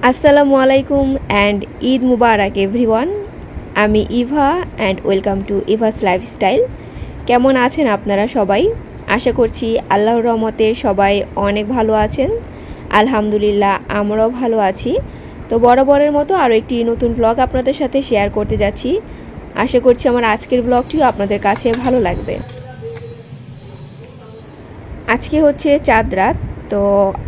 আসসালামু আলাইকুম and Eid Mubarak everyone. আমি Eva and welcome to Eva's lifestyle. কেমন আছেন আপনারা সবাই? আশা করছি আল্লাহর রহমতে সবাই অনেক ভালো আছেন। আলহামদুলিল্লাহ আমরাও ভালো আছি। তো বরাবরের মতো আরও একটি নতুন ব্লগ আপনাদের সাথে শেয়ার করতে যাচ্ছি। আশা করছি আমার আজকের ব্লগটিও আপনাদের কাছে ভালো লাগবে। আজকে হচ্ছে চাঁদ রাত, তো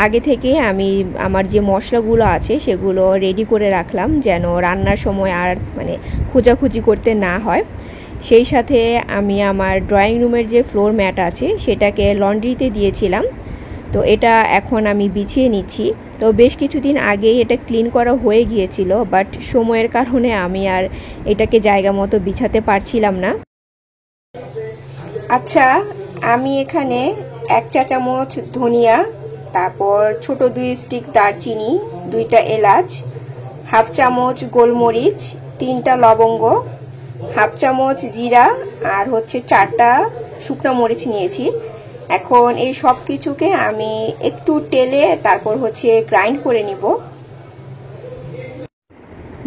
আগে থেকে আমি আমার যে মশলাগুলো আছে সেগুলো রেডি করে রাখলাম যেন রান্নার সময় আর খোঁজাখুঁজি করতে না হয়। সেই সাথে আমি আমার ড্রয়িং রুমের যে ফ্লোর ম্যাট আছে সেটাকে লন্ড্রিতে দিয়েছিলাম, তো এটা এখন আমি বিছিয়ে নিচ্ছি। তো বেশ কিছুদিন আগেই এটা ক্লিন করা হয়ে গিয়েছিল, বাট সময়ের কারণে আমি আর এটাকে জায়গা মতো বিছাতে পারছিলাম না। আচ্ছা, আমি এখানে 1 চা চামচ ধনিয়া, তারপর ছোট 2 স্টিক দারচিনি, 2টা এলাচ, হাফ চামচ গোলমরিচ, 3টা লবঙ্গ, হাফ চামচ জিরা আর হচ্ছে 4টা শুকনো মরিচ নিয়েছি। এখন এই সব কিছুকে আমি একটু টেলে তারপর হচ্ছে গ্রাইন্ড করে নিব।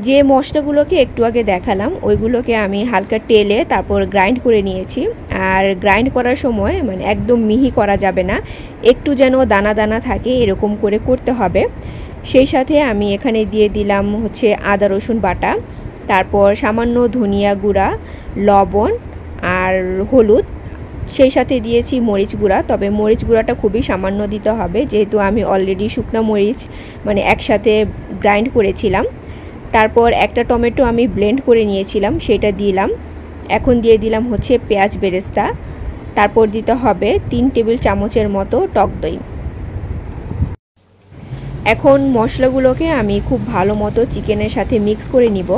যে মশলাগুলোকে একটু আগে দেখালাম ওইগুলোকে আমি হালকা টেলে তারপর গ্রাইন্ড করে নিয়েছি। আর গ্রাইন্ড করার সময় একদম মিহি করা যাবে না, একটু যেন দানা দানা থাকে এরকম করে করতে হবে। সেই সাথে আমি এখানে দিয়ে দিলাম হচ্ছে আদা রসুন বাটা, তারপর সামান্য ধনিয়া গুঁড়া, লবণ আর হলুদ, সেই সাথে দিয়েছি মরিচ গুঁড়া। তবে মরিচ গুঁড়াটা খুবই সামান্য দিতে হবে, যেহেতু আমি অলরেডি শুকনো মরিচ একসাথে গ্রাইন্ড করেছিলাম। তারপর একটা টমেটো আমি ব্লেন্ড করে নিয়েছিলাম, সেটা দিলাম। এখন দিয়ে দিলাম হচ্ছে পেঁয়াজ বেরেস্তা, তারপর দিতে হবে 3 টেবিল চামচের মতো টক দই। এখন মশলাগুলোকে আমি খুব ভালো মতো চিকেনের সাথে মিক্স করে নিব।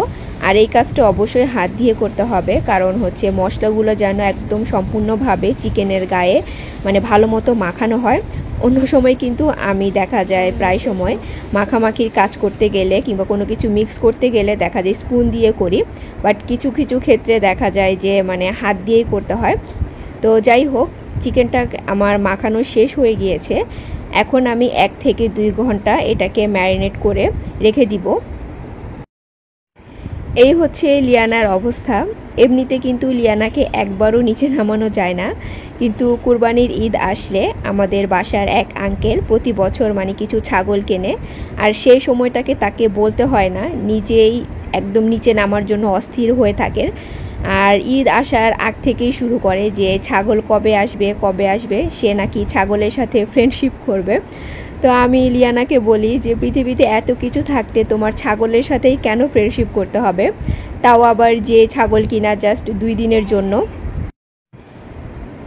আর এই কাজটা অবশ্যই হাত দিয়ে করতে হবে, কারণ হচ্ছে মশলাগুলো যেন একদম সম্পূর্ণভাবে চিকেনের গায়ে ভালো মতো মাখানো হয়। অন্য সময় কিন্তু আমি দেখা যায় প্রায় সময় মাখামাখির কাজ করতে গেলে কিংবা কোনো কিছু মিক্স করতে গেলে দেখা যায় স্পুন দিয়ে করি, বাট কিছু কিছু ক্ষেত্রে দেখা যায় যে হাত দিয়েই করতে হয়। তো যাই হোক, চিকেনটা আমার মাখানো শেষ হয়ে গিয়েছে। এখন আমি 1 থেকে 2 ঘন্টা এটাকে ম্যারিনেট করে রেখে দিব। এই হচ্ছে লিয়ানার অবস্থা। এমনিতে কিন্তু লিয়ানাকে একবারও নিচে নামানো যায় না, কিন্তু কুরবানির ঈদ আসলে আমাদের বাসার এক আঙ্কেল প্রতি বছর কিছু ছাগল কেনে, আর সেই সময়টাকে তাকে বলতে হয় না, নিজেই একদম নিচে নামার জন্য অস্থির হয়ে থাকেন। আর ঈদ আসার আগ থেকেই শুরু করে যে ছাগল কবে আসবে, সে নাকি ছাগলের সাথে ফ্রেন্ডশিপ করবে। তো আমি লিয়ানাকে বলি যে পৃথিবীতে এত কিছু থাকতে তোমার ছাগলের সাথেই কেন ফ্রেন্ডশিপ করতে হবে, তাও আবার যে ছাগল কিনা জাস্ট 2 দিনের জন্য।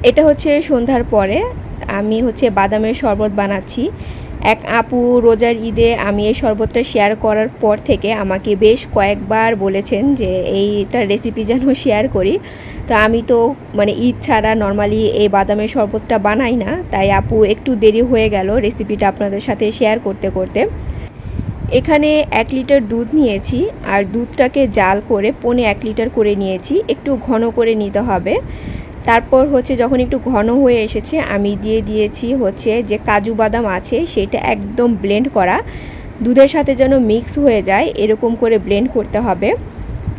এটা হচ্ছে সন্ধ্যার পরে আমি হচ্ছে বাদামের শরবত বানাচ্ছি। এক আপু রোজার ঈদে আমি এই শরবতটা শেয়ার করার পর থেকে আমাকে বেশ কয়েকবার বলেছেন যে এইটার রেসিপি যেন শেয়ার করি। তো আমি তো ঈদ ছাড়া নর্মালি এই বাদামের শরবতটা বানাই না, তাই আপু একটু দেরি হয়ে গেল রেসিপিটা আপনাদের সাথে শেয়ার করতে করতে। এখানে 1 লিটার দুধ নিয়েছি, আর দুধটাকে জাল করে 1.25 লিটার করে নিয়েছি, একটু ঘন করে নিতে হবে। তারপর হচ্ছে যখন একটু ঘন হয়ে এসেছে আমি দিয়ে দিয়েছি হচ্ছে যে কাজু বাদাম আছে সেটা একদম ব্লেন্ড করা, দুধের সাথে যেন মিক্স হয়ে যায় এরকম করে ব্লেন্ড করতে হবে।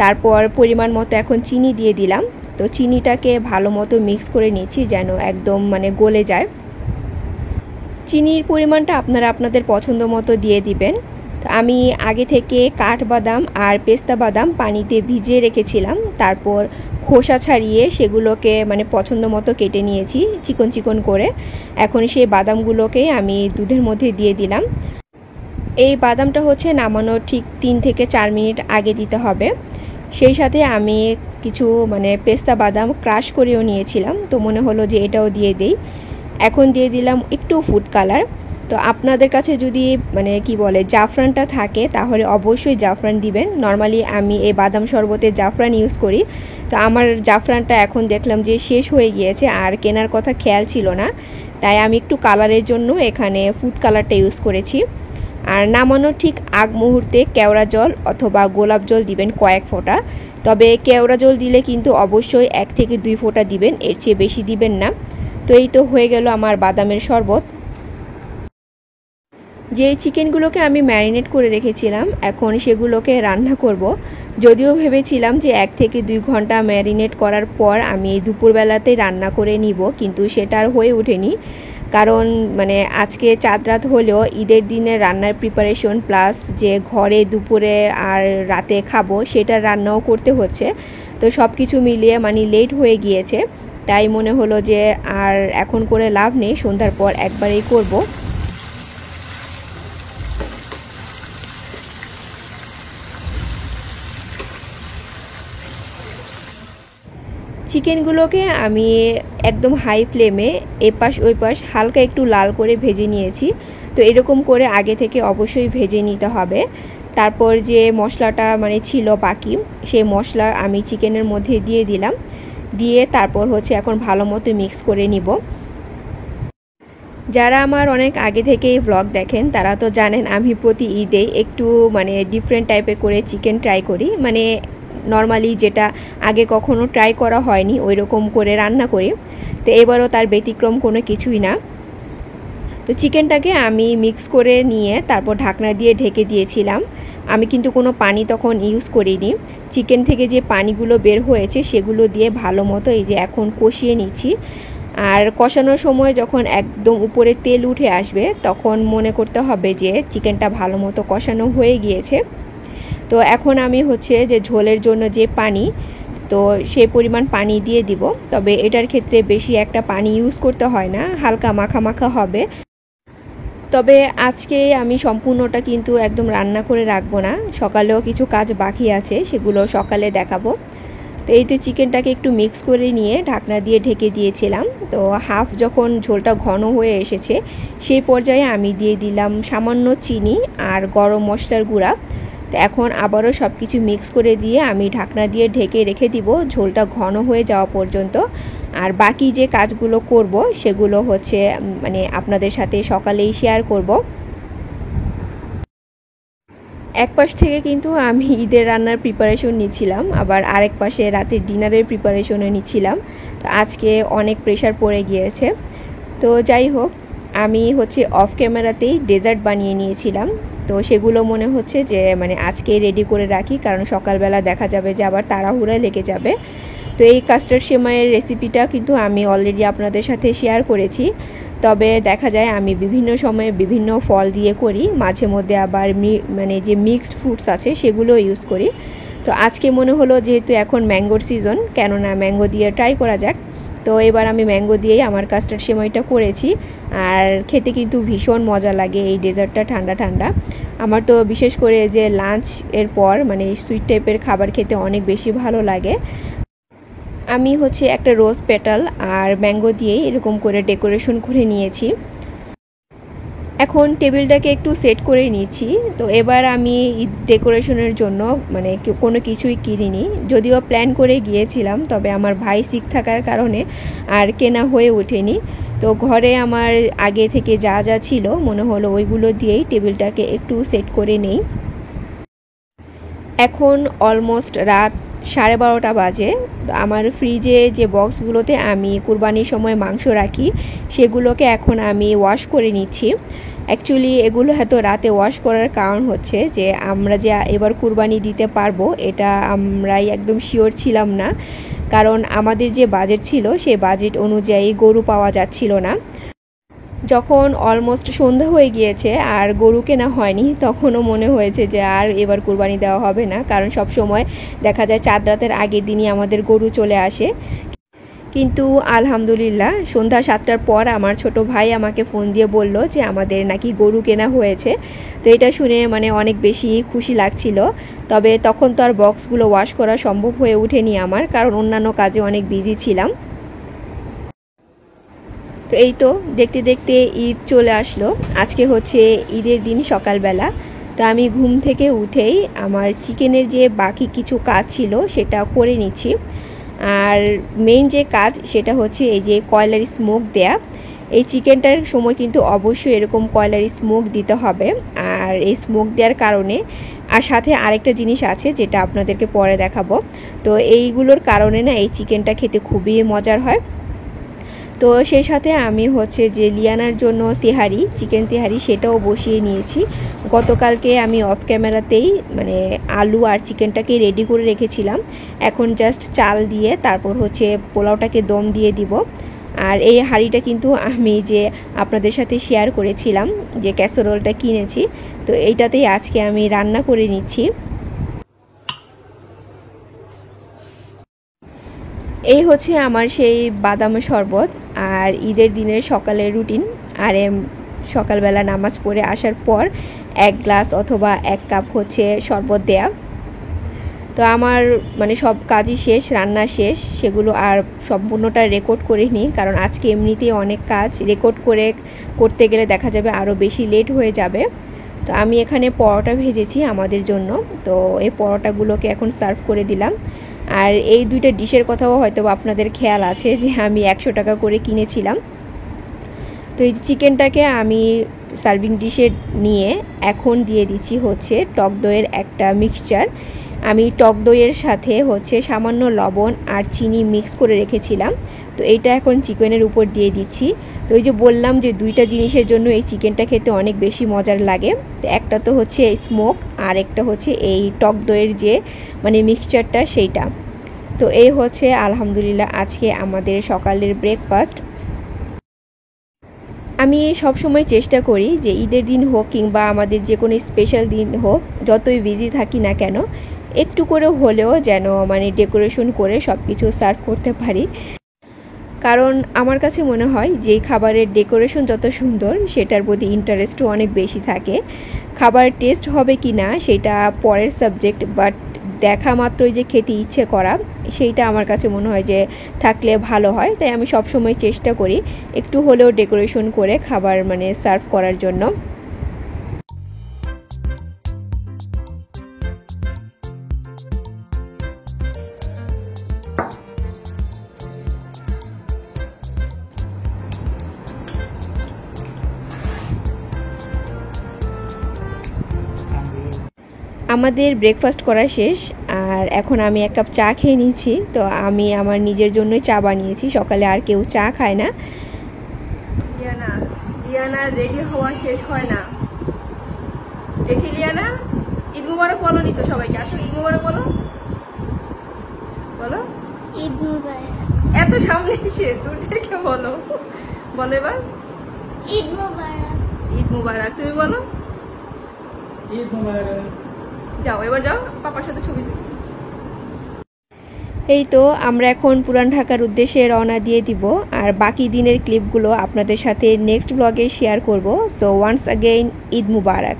তারপর পরিমাণ মতো এখন চিনি দিয়ে দিলাম। তো চিনিটাকে ভালো মতো মিক্স করে নিচ্ছি যেন একদম গলে যায়। চিনির পরিমাণটা আপনারা আপনাদের পছন্দ মতো দিয়ে দিবেন। তো আমি আগে থেকে কাঠবাদাম আর পেস্তা বাদাম পানিতে ভিজিয়ে রেখেছিলাম, তারপর খোসা ছাড়িয়ে সেগুলোকে পছন্দ মতো কেটে নিয়েছি চিকন চিকন করে। এখন সেই বাদামগুলোকে আমি দুধের মধ্যে দিয়ে দিলাম। এই বাদামটা হচ্ছে নামানোর ঠিক 3 থেকে 4 মিনিট আগে দিতে হবে। সেই সাথে আমি কিছু পেস্তা বাদাম ক্রাশ করেও নিয়েছিলাম, তো মনে হলো যে এটাও দিয়ে দেই। এখন দিয়ে দিলাম একটু ফুড কালার। তো আপনাদের কাছে যদি জাফরানটা থাকে তাহলে অবশ্যই জাফরান দিবেন। নর্মালি আমি এই বাদাম শরবতে জাফরান ইউজ করি, তো আমার জাফরানটা এখন দেখলাম যে শেষ হয়ে গিয়েছে আর কেনার কথা খেয়াল ছিল না, তাই আমি একটু কালারের জন্য এখানে ফুড কালারটা ইউজ করেছি। আর নামানোর ঠিক আগ মুহূর্তে কেওড়া জল অথবা গোলাপ জল দিবেন কয়েক ফোঁটা। তবে কেওড়া জল দিলে কিন্তু অবশ্যই 1 থেকে 2 ফোঁটা দিবেন, এর চেয়ে বেশি দিবেন না। তো এই তো হয়ে গেল আমার বাদামের শরবত। যে চিকেনগুলোকে আমি ম্যারিনেট করে রেখেছিলাম এখন সেগুলোকে রান্না করব। যদিও ভেবেছিলাম যে 1 থেকে 2 ঘন্টা ম্যারিনেট করার পর আমি দুপুরবেলাতেই রান্না করে নিব, কিন্তু সেটা আর হয়ে ওঠেনি। কারণ মানে আজকে চাঁদ রাত হলেও ঈদের দিনে রান্নার প্রিপারেশন প্লাস যে ঘরে দুপুরে আর রাতে খাবো সেটার রান্নাও করতে হচ্ছে। তো সব কিছু মিলিয়ে মানে লেট হয়ে গিয়েছে, তাই মনে হলো যে আর এখন করে লাভ নেই, সন্ধ্যার পর একবারেই করব। চিকেনগুলোকে আমি একদম হাই ফ্লেমে এপাশ ওই পাশ হালকা একটু লাল করে ভেজে নিয়েছি। তো এরকম করে আগে থেকে অবশ্যই ভেজে নিতে হবে। তারপর যে মশলাটা মানে ছিল বাকি, সেই মশলা আমি চিকেনের মধ্যে দিয়ে দিলাম, দিয়ে তারপর হচ্ছে এখন ভালো মতো মিক্স করে নিব। যারা আমার অনেক আগে থেকেই ব্লগ দেখেন তারা তো জানেন আমি প্রতি ঈদে একটু মানে ডিফারেন্ট টাইপের করে চিকেন ট্রাই করি, মানে নর্মালি যেটা আগে কখনো ট্রাই করা হয়নি ওই রকম করে রান্না করি। তো এবারও তার ব্যতিক্রম কোনো কিছুই না। তো চিকেনটাকে আমি মিক্স করে নিয়ে তারপর ঢাকনা দিয়ে ঢেকে দিয়েছিলাম। আমি কিন্তু কোনো পানি তখন ইউজ করিনি। চিকেন থেকে যে পানিগুলো বের হয়েছে সেগুলো দিয়ে ভালো মতো এই যে এখন কষিয়ে নিচ্ছি। আর কষানোর সময় যখন একদম উপরে তেল উঠে আসবে তখন মনে করতে হবে যে চিকেনটা ভালো মতো কষানো হয়ে গিয়েছে। তো এখন আমি হচ্ছে যে ঝোলের জন্য যে পানি, তো সেই পরিমাণ পানি দিয়ে দিব। তবে এটার ক্ষেত্রে বেশি একটা পানি ইউজ করতে হয় না, হালকা মাখা মাখা হবে। তবে আজকে আমি সম্পূর্ণটা কিন্তু একদম রান্না করে রাখবো না, সকালেও কিছু কাজ বাকি আছে, সেগুলো সকালে দেখাবো। তো এই তো চিকেনটাকে একটু মিক্স করে নিয়ে ঢাকনা দিয়ে ঢেকে দিয়েছিলাম। তো হাফ যখন ঝোলটা ঘন হয়ে এসেছে সেই পর্যায়ে আমি দিয়ে দিলাম সামান্য চিনি আর গরম মশলার গুঁড়া। তো এখন আবারও সব কিছু মিক্স করে দিয়ে আমি ঢাকনা দিয়ে ঢেকে রেখে দিব ঝোলটা ঘন হয়ে যাওয়া পর্যন্ত। আর বাকি যে কাজগুলো করব সেগুলো হচ্ছে মানে আপনাদের সাথে সকালেই শেয়ার করব। এক পাশ থেকে কিন্তু আমি ঈদের রান্নার প্রিপারেশন নিচ্ছিলাম, আবার আরেক পাশে রাতের ডিনারের প্রিপারেশনও নিচ্ছিলাম। তো আজকে অনেক প্রেশার পড়ে গিয়েছে। তো যাই হোক, আমি হচ্ছে অফ ক্যামেরাতেই ডেজার্ট বানিয়ে নিয়েছিলাম। তো সেগুলো মনে হচ্ছে যে মানে আজকে রেডি করে রাখি, কারণ সকালবেলা দেখা যাবে যে আবার তাড়াহুড়ায় লেগে যাবে। তো এই কাস্টার্ড সেমাইয়ের রেসিপিটা কিন্তু আমি অলরেডি আপনাদের সাথে শেয়ার করেছি। তবে দেখা যায় আমি বিভিন্ন সময়ে বিভিন্ন ফল দিয়ে করি, মাঝে মধ্যে আবার মানে যে মিক্সড ফ্রুটস আছে সেগুলো ইউজ করি। তো আজকে মনে হলো যেহেতু এখন ম্যাঙ্গোর সিজন, কেননা ম্যাঙ্গো দিয়ে ট্রাই করা যাক। তো এবার আমি ম্যাঙ্গো দিয়েই আমার কাস্টার্ড সেমাইটা করেছি। আর খেতে কিন্তু ভীষণ মজা লাগে এই ডেজার্টটা ঠান্ডা ঠান্ডা। আমার তো বিশেষ করে যে লাঞ্চ এর পর মানে সুইট টাইপের খাবার খেতে অনেক বেশি ভালো লাগে। আমি হচ্ছে একটা রোজ পেটাল আর ম্যাঙ্গো দিয়ে এরকম করে ডেকোরেশন করে নিয়েছি। এখন টেবিলটাকে একটু সেট করে নিয়েছি। তো এবার আমি ডেকোরেশনের জন্য মানে কোনো কিছুই কিনিনি, যদিও প্ল্যান করে গিয়েছিলাম, তবে আমার ভাই সিক থাকার কারণে আর কেনা হয়ে ওঠেনি। তো ঘরে আমার আগে থেকে যা যা ছিল মনে হলো ওইগুলো দিয়েই টেবিলটাকে একটু সেট করে নেই। এখন অলমোস্ট রাত 12:30 বাজে। আমার ফ্রিজে যে বক্সগুলোতে আমি কুরবানির সময় মাংস রাখি সেগুলোকে এখন আমি ওয়াশ করে নিচ্ছি। অ্যাকচুয়ালি এগুলো এত রাতে ওয়াশ করার কারণ হচ্ছে যে আমরা যে এবার কুরবানি দিতে পারবো এটা আমরাই একদম শিওর ছিলাম না, কারণ আমাদের যে বাজেট ছিল সেই বাজেট অনুযায়ী গরু পাওয়া যাচ্ছিল না। যখন অলমোস্ট সন্ধ্যা হয়ে গিয়েছে আর গরু কেনা হয়নি তখনও মনে হয়েছে যে আর এবার কুরবানি দেওয়া হবে না, কারণ সব সময় দেখা যায় চাঁদ রাতের আগের দিনই আমাদের গরু চলে আসে। কিন্তু আলহামদুলিল্লাহ সন্ধ্যা 7টার পর আমার ছোট ভাই আমাকে ফোন দিয়ে বলল যে আমাদের নাকি গরু কেনা হয়েছে। তো এটা শুনে মানে অনেক বেশি খুশি লাগছিল। তবে তখন তো আর বক্সগুলো ওয়াশ করা সম্ভব হয়ে ওঠেনি আমার, কারণ অন্যান্য কাজে অনেক বিজি ছিলাম। তো এই তো দেখতে দেখতে ঈদ চলে আসলো। আজকে হচ্ছে ঈদের দিন সকালবেলা। তো আমি ঘুম থেকে উঠেই আমার চিকেনের যে বাকি কিছু কাজ ছিল সেটা করে নিচ্ছি। আর মেইন যে কাজ সেটা হচ্ছে এই যে কয়লার স্মোক দেয়া। এই চিকেনটার সময় কিন্তু অবশ্যই এরকম কয়লার স্মোক দিতে হবে। আর এই স্মোক দেওয়ার কারণে আর সাথে আরেকটা জিনিস আছে যেটা আপনাদেরকে পরে দেখাবো। তো এইগুলোর কারণে না এই চিকেনটা খেতে খুবই মজার হয়। তো সেই সাথে আমি হচ্ছে যে লিয়ানার জন্য তেহারি, চিকেন তেহারি সেটাও বসিয়ে নিয়েছি। গতকালকে আমি অফ ক্যামেরাতেই মানে আলু আর চিকেনটাকে রেডি করে রেখেছিলাম। এখন জাস্ট চাল দিয়ে তারপর হচ্ছে পোলাওটাকে দম দিয়ে দিব। আর এই হাঁড়িটা কিন্তু আমি যে আপনাদের সাথে শেয়ার করেছিলাম যে ক্যাসারোলটা কিনেছি, তো এইটাতেই আজকে আমি রান্না করে নিচ্ছি। এই হচ্ছে আমার সেই বাদামের শরবত আর ঈদের দিনের সকালের রুটিন। আর সকালবেলা নামাজ পড়ে আসার পর 1 গ্লাস অথবা 1 কাপ হচ্ছে শরবত দেয়া। তো আমার মানে সব কাজই শেষ, রান্না শেষ, সেগুলো আর সম্পূর্ণটা রেকর্ড করে নিই, কারণ আজকে এমনিতেই অনেক কাজ, রেকর্ড করতে গেলে দেখা যাবে আরও বেশি লেট হয়ে যাবে। তো আমি এখানে পরোটা ভেজেছি আমাদের জন্য, তো এই পরোটাগুলোকে এখন সার্ভ করে দিলাম। আর এই দুইটা ডিশের কথাও হয়তো আপনাদের খেয়াল আছে যে আমি 100 টাকা করে কিনেছিলাম। তো এই চিকেনটাকে আমি সার্ভিং ডিশে নিয়ে এখন দিয়ে দিচ্ছি হচ্ছে টক দইয়ের একটা মিক্সচার। আমি টক দইয়ের সাথে হচ্ছে সামান্য লবণ আর চিনি মিক্স করে রেখেছিলাম, তো এইটা এখন চিকেনের উপর দিয়ে দিচ্ছি। তো এই যে বললাম যে দুইটা জিনিসের জন্য এই চিকেনটা খেতে অনেক বেশি মজার লাগে। তো একটা তো হচ্ছে স্মোক আর একটা হচ্ছে এই টক দইয়ের যে মানে মিক্সচারটা সেইটা। তো এই হচ্ছে আলহামদুলিল্লাহ আজকে আমাদের সকালের ব্রেকফাস্ট। আমি সব সময় চেষ্টা করি যে ঈদের দিন হোক কিংবা আমাদের যে কোনো স্পেশাল দিন হোক, যতই বিজি থাকি না কেন, একটু করে হলেও যেন মানে ডেকোরেশন করে সব কিছু সার্ভ করতে পারি। কারণ আমার কাছে মনে হয় যে খাবারের ডেকোরেশন যত সুন্দর সেটার প্রতি ইন্টারেস্টও অনেক বেশি থাকে। খাবার টেস্ট হবে কি না সেটা পরের সাবজেক্ট, বাট দেখা মাত্রই যে খেতে ইচ্ছে করা সেইটা আমার কাছে মনে হয় যে থাকলে ভালো হয়। তাই আমি সবসময় চেষ্টা করি একটু হলেও ডেকোরেশন করে খাবার মানে সার্ভ করার জন্য। আমাদের ব্রেকফাস্ট করা শেষ আর এখন আমি 1 কাপ চা খেয়ে নিয়েছি। তো আমি আমার নিজের জন্যই চা বানিয়েছি, সকালে আর কেউ চা খায় না। লিয়ানা রেডি হওয়া শেষ হয় না। দেখি লিয়ানা, ঈদ মুবারক বলো নি তো সবাইকে, আসো ঈদ মুবারক বলো, বলো ঈদ মুবারক। এত সামনে এসে দূর থেকে বলো, বলো এবার ঈদ মুবারক। ঈদ মুবারক। তুমি বলো ঈদ মুবারক। যাও এবার যাও পাপার সাথে ছবি তুলি। এই তো আমরা এখন পুরান ঢাকার উদ্দেশ্যে রওনা দিয়ে দিব, আর বাকি দিনের ক্লিপগুলো আপনাদের সাথে নেক্সট ব্লগে শেয়ার করব। সো ওয়ান্স अगेन ঈদ মুবারক।